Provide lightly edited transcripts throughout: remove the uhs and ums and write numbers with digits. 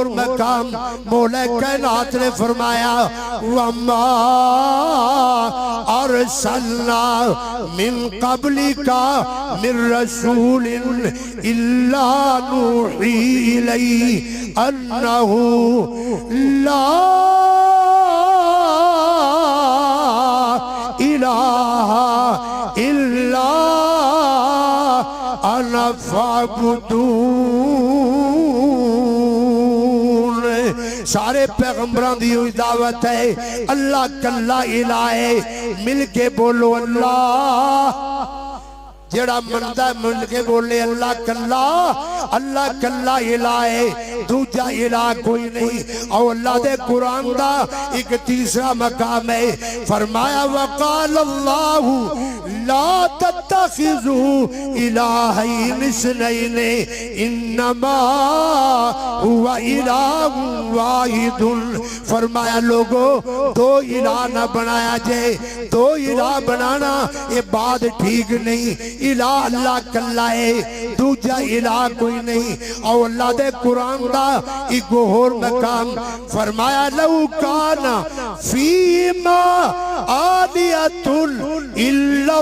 اور مقام مولا کائنات نے فرمایا وَمَا أَرْسَلْنَا مِن قَبْلِكَ مِن رَسُولٍ إِلَّا نُوحِي إِلَيْهِ أَنَّهُ لَا إِلَهَ إِلَّا أَنَا فَاعْبُدُونِ سارے پیغمبران دی ہوئی دعوت ہے اللہ کلا الہ ہے مل کے بولو اللہ جڑا مندہ مل کے بولے اللہ کلا الہ ہے دوجہ الہ کوئی نہیں اور اللہ دے قرآن دا ایک تیسرا مقام ہے فرمایا وقال اللہ لا تتخذوا الہین اثنین انما هو الہ واحد فرمایا لوگو دو الہ نہ بنایا جائے دو الہ بنانا یہ بات ٹھیک نہیں الہ اللہ کلا ہے دوجہ الہ کوئی نہیں اور اللہ دے قرآن دا ایک اور مقام فرمایا لو کانا فیما آلیت الا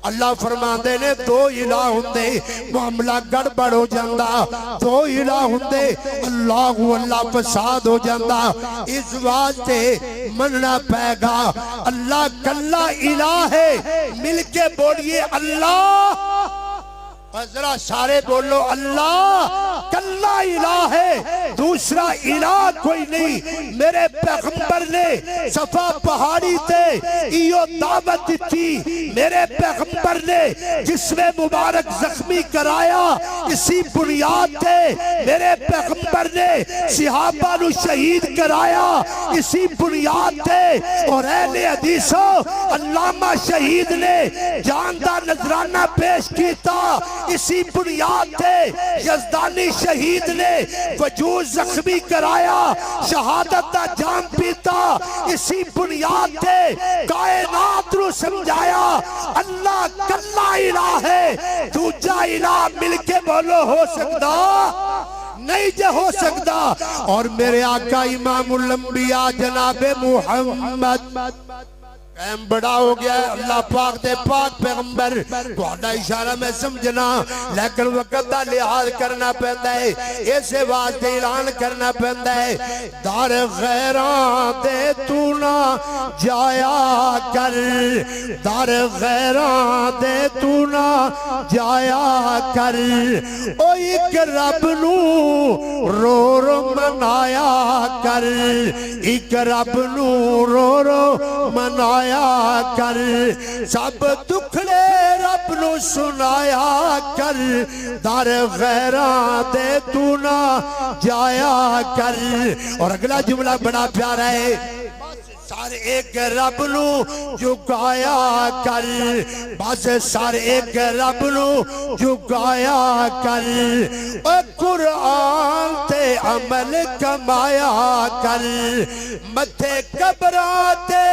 اللہ فرماندے نے دو الہ ہوندے معاملہ گڑبڑ ہو جاندہ دو الہ ہوندے اللہ فساد ہو جاندہ اس واسطے مننا پائے گا اللہ کلا الہ ہے مل کے بولیے اللہ ذرا سارے بولو اللہ کلا الہ ہے دوسرا الہ کوئی نہیں میرے پیغمبر نے صفا پہاڑی تے ایو دعوت تھی میرے پیغمبر نے جسم مبارک زخمی کرایا اسی بنیاد تے میرے پیغمبر نے صحابہ نو شہید کرایا اسی بنیاد تے اور اہل حدیثوں علامہ شہید نے جاندہ نذرانہ پیش کیتا اسی بنیاد تے یزدانی شہید نے وجود زخمی کرایا شہادت دا جام پیتا اسی بنیاد تے کائنات رو سمجھایا اللہ کلا الہ ہے دوجہ الہ مل کے بولو ہو سکتا نہیں جے ہو سکتا اور میرے آقا امام الانبیاء جناب محمد ایم بڑا ہو گیا ہے اللہ پاک دے پاک پیغمبر توڑا اشارہ میں سمجھنا لیکن وقت دا لحاظ کرنا پہندا ہے ایسے واسطے اعلان کرنا پہندا ہے دار غیران دے تو نہ جایا کر دار غیران دے تو نہ جایا کر او ایک رب نو رو رو منایا کر ایک رب نو رو رو منایا کر سب دکھڑے رب نو سنایا کر دار غیران دے تو نہ جایا کر اور اگلا جملہ بڑا پیارا ہے سارے ایک رب نو جھکایا کر بس سارے ایک رب نو جھکایا کر اے قرآن تے عمل کمایا کر متھے قبراتے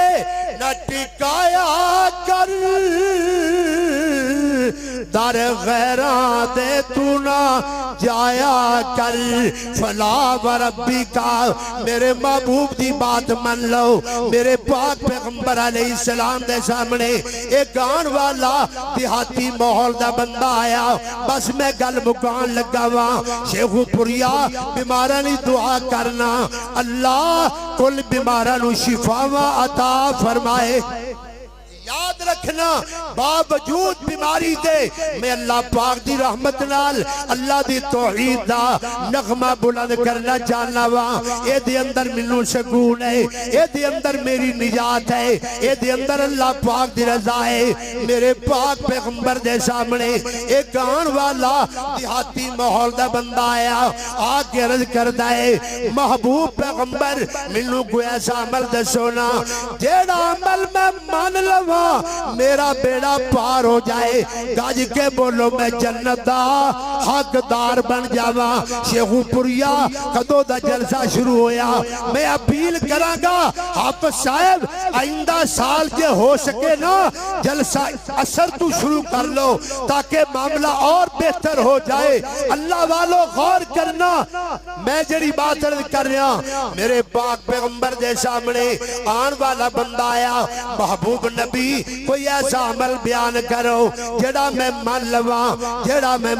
نہ ٹکایا کر در غیران دے تو نہ جایا کر فلا و ربی کا میرے محبوب دی بات من لو میرے پاک پیغمبر علیہ السلام دے سامنے ایک گان والا دیہاتی ماحول دا بندہ آیا بس میں گل مکان لگا وہاں شیخو پوریا بیمارانی دعا کرنا اللہ کل بیمارانو شفاوہ عطا فرمائے یاد رکھنا باوجود بیماری دے میں اللہ پاک دی رحمت نال اللہ دی توحید دا نغمہ بلند کرنا چاہنا وہاں اے دے اندر منو سکون ہے اے دے اندر میری نجات ہے اے دے اندر اللہ پاک دی رضا ہے میرے پاک پیغمبر دے سامنے ایک گان والا دیہاتی ماحول دا بندہ آیا آگے عرض کردہ ہے محبوب پیغمبر منو کوئی ایسا عمل دے سونا جیڑا عمل میں مان لوا میرا بیڑا پار ہو جائے گاج کے بولو میں جنت دا حقدار بن جاواں شیخو پوریا کدو دا جلسہ شروع ہویا میں اپیل کراں گا حافظ صاحب آئندہ سال کے ہو سکے نا جلسہ اثر تو شروع کر لو تاکہ معاملہ اور بہتر ہو جائے اللہ والو غور کرنا میں جڑی بات عرض کر رہا میرے پاک پیغمبر دے سامنے آن والا بندہ آیا محبوب نبی کوئی ایسا عمل بیان کرو جڑا میں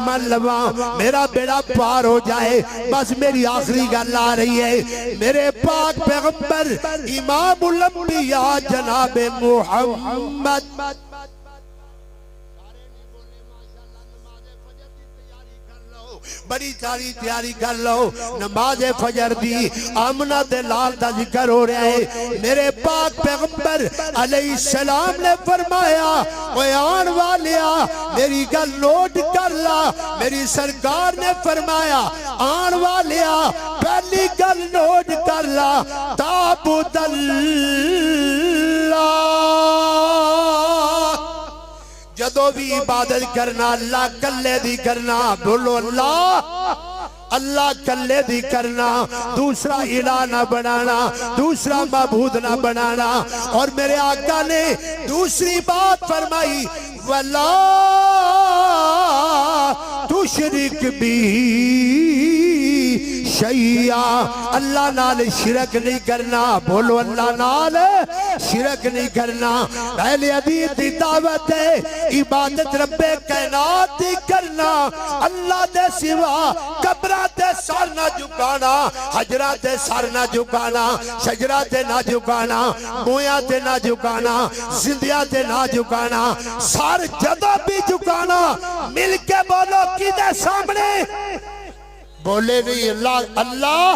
من لواں میرا بیڑا پار ہو جائے بس میری آخری گل آ رہی ہے میرے پاک پیغمبر امام الانبیاء جناب محمد بڑی ساری تیاری کر لو نماز فجر دی آمنہ دلال دا ذکر ہو رہا ہے میرے پاک پیغمبر علیہ السلام نے فرمایا اوے آن والیا میری گل نوٹ کر لا میری سرکار نے فرمایا آن والیا پہلی گل نوٹ کر لا تعبد اللہ جدو بھی عبادت کرنا اللہ کلے دی کرنا بولو اللہ کلے دی کرنا دوسرا الہ نہ بنانا دوسرا معبود نہ بنانا اور میرے آقا نے دوسری بات فرمائی وَلَا تُشْرِكْ بِهِ شیعہ اللہ نال شرک نہیں کرنا بولو اللہ نال شرک نہیں کرنا پہلے حدیث دی دعوت ہے عبادت رب کائنات دی کرنا اللہ دے سوا قبرہ تے سر نہ جھکانا حجرہ تے سر نہ جھکانا شجرہ تے نہ جھکانا مویاں تے نہ جھکانا زندیاں تے نہ جھکانا سر جدہ بھی جھکانا مل کے بولو کی دے سامنے بولے نہیں اللہ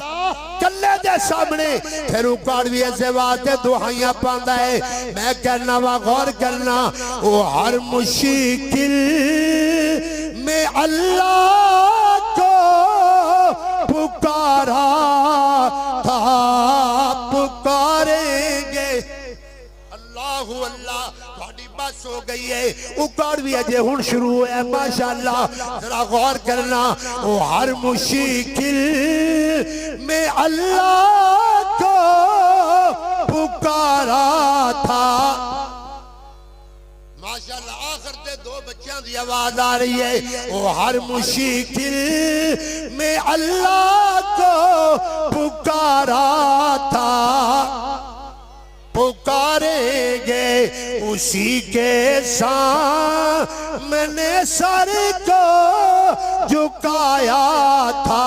کلے دے سامنے پھر اکاڑوی ایسے واتے دعائیاں پاندہ ہے میں کہنا وا غور کرنا وہ ہر مشکل میں اللہ کو پکارا تھا پکاریں گے اللہ بس ہو گئی ہے اکاڑوی اجے ہون شروع ہے ماشاءاللہ ذرا غور کرنا وہ ہر مشکل میں اللہ کو پکارا تھا ماشاءاللہ آخر تے دو بچیاں دی آواز آ رہی ہے وہ ہر مشکل میں اللہ کو پکارا تھا پکاریں گے اسی کے سامنے سر کو جھکایا تھا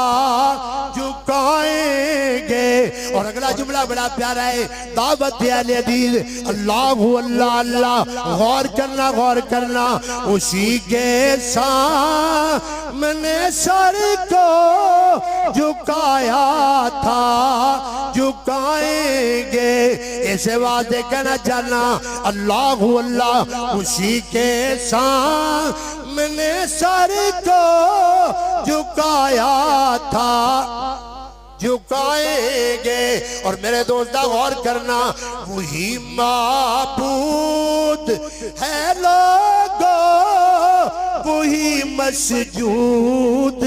جھکائیں گے اور اگلا جملہ بڑا پیارا ہے دعوت اہل حدیث اللہ غور کرنا اسی کے سامنے سر کو جھکایا تھا جھکائیں گے ایسے واضح کہنا چاہنا اللہ اسی کے سامنے سر کو جھکایا تھا جھکائیں گے اور میرے دوستہ غور کرنا وہی معبود ہے لوگو وہی مسجود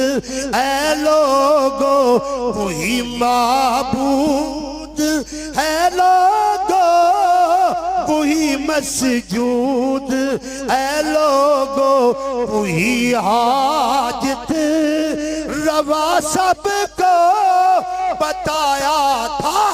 ہے لوگو وہی معبود ہے لوگو وہی مسجود ہے لوگو وہی حاجت روا سب کو بتایا تھا